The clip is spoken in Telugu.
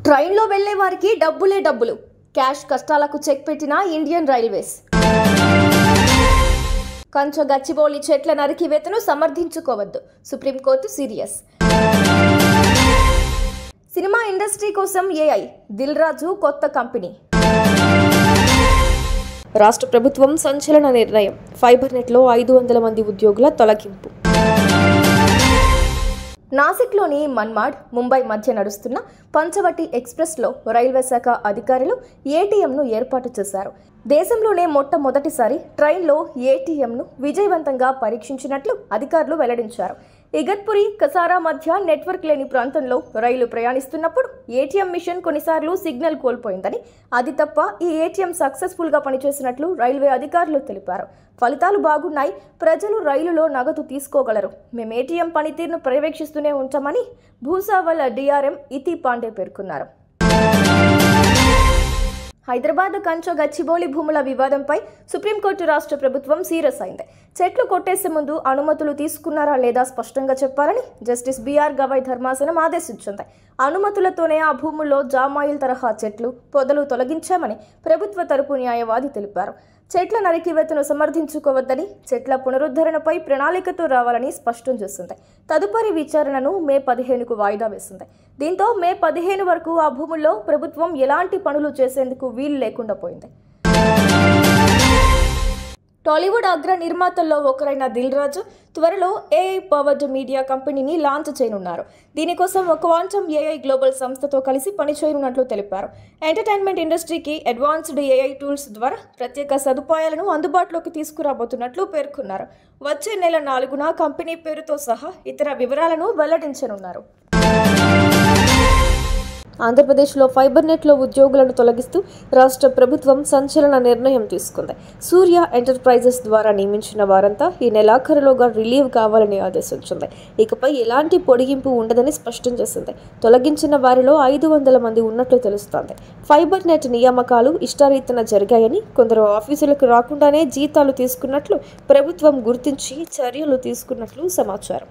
ట్రైన్లో వెళ్లే వారికి డబ్బులే డబ్బులు. క్యాష్ కష్టాలకు చెక్ పెట్టిన ఇండియన్ రైల్వేస్. కంచ గచ్చిబౌలి చెట్ల నరికివేతను సమర్థించుకోవద్దు, సుప్రీంకోర్టు సీరియస్. సినిమా ఇండస్ట్రీ కోసం ఏఐ, దిల్ రాజు కొత్త కంపెనీ. రాష్ట్ర ప్రభుత్వం సంచలన నిర్ణయం, ఫైబర్ నెట్లో 500 మంది ఉద్యోగుల తొలగింపు. నాసిక్లోని మన్మాడ్, ముంబై మధ్య నడుస్తున్న పంచవటి ఎక్స్ప్రెస్లో రైల్వే శాఖ అధికారులు ఏటీఎంను ఏర్పాటు చేశారు. దేశంలోనే మొట్టమొదటిసారి ట్రైన్లో ఏటీఎంను విజయవంతంగా పరీక్షించినట్లు అధికారులు వెల్లడించారు. ఇగత్పురి, కసారా మధ్య నెట్వర్క్ లేని ప్రాంతంలో రైలు ప్రయాణిస్తున్నప్పుడు ఏటీఎం మిషన్ కొన్నిసార్లు సిగ్నల్ కోల్పోయిందని, అది తప్ప ఈ ఏటీఎం సక్సెస్ఫుల్గా పనిచేసినట్లు రైల్వే అధికారులు తెలిపారు. ఫలితాలు బాగున్నాయి, ప్రజలు రైలులో నగదు తీసుకోగలరు, మేము ఏటీఎం పనితీరును పర్యవేక్షిస్తూనే ఉంటామని భూసావల్ డిఆర్ఎం ఇతి పాండే పేర్కొన్నారు. హైదరాబాద్ కంచ గచ్చిబౌలి భూముల వివాదంపై సుప్రీంకోర్టు రాష్ట్ర ప్రభుత్వం సీరియస్ అయింది. చెట్లు కొట్టేసే ముందు అనుమతులు తీసుకున్నారా లేదా స్పష్టంగా చెప్పాలని జస్టిస్ బిఆర్ గవాయ్ ధర్మాసనం ఆదేశించింది. అనుమతులతోనే ఆ భూముల్లో జామాయిల్ తరహా చెట్లు, పొదలు తొలగించామని ప్రభుత్వ తరపు న్యాయవాది తెలిపారు. చెట్ల నరికివేతను సమర్థించుకోవద్దని, చెట్ల పునరుద్ధరణపై ప్రణాళికతో రావాలని స్పష్టం చేసింది. తదుపరి విచారణను మే 15కు వాయిదా వేసింది. దీంతో మే 15 వరకు ఆ భూముల్లో ప్రభుత్వం ఎలాంటి పనులు చేసేందుకు వీలు లేకుండా పోయింది. టాలీవుడ్ అగ్ర నిర్మాతల్లో ఒకరైన దిల్ రాజు త్వరలో ఏఐ పవర్డ్ మీడియా కంపెనీని లాంచ్ చేయనున్నారు. దీనికోసం ఒక క్వాంటమ్ ఏఐ గ్లోబల్ సంస్థతో కలిసి పనిచేయనున్నట్లు తెలిపారు. ఎంటర్టైన్మెంట్ ఇండస్ట్రీకి అడ్వాన్స్డ్ ఏఐ టూల్స్ ద్వారా ప్రత్యేక సదుపాయాలను అందుబాటులోకి తీసుకురాబోతున్నట్లు పేర్కొన్నారు. వచ్చే నెల 4న కంపెనీ పేరుతో సహా ఇతర వివరాలను వెల్లడించనున్నారు. ఆంధ్రప్రదేశ్లో ఫైబర్ నెట్లో ఉద్యోగులను తొలగిస్తూ రాష్ట్ర ప్రభుత్వం సంచలన నిర్ణయం తీసుకుంది. సూర్య ఎంటర్ప్రైజెస్ ద్వారా నియమించిన వారంతా ఈ నెలాఖరులోగా రిలీవ్ కావాలని ఆదేశించింది. ఇకపై ఎలాంటి పొడిగింపు ఉండదని స్పష్టం చేసింది. తొలగించిన వారిలో 500 మంది ఉన్నట్లు తెలుస్తోంది. ఫైబర్ నెట్ నియామకాలు ఇష్టారీతన జరిగాయని, కొందరు ఆఫీసులకు రాకుండానే జీతాలు తీసుకున్నట్లు ప్రభుత్వం గుర్తించి చర్యలు తీసుకున్నట్లు సమాచారం.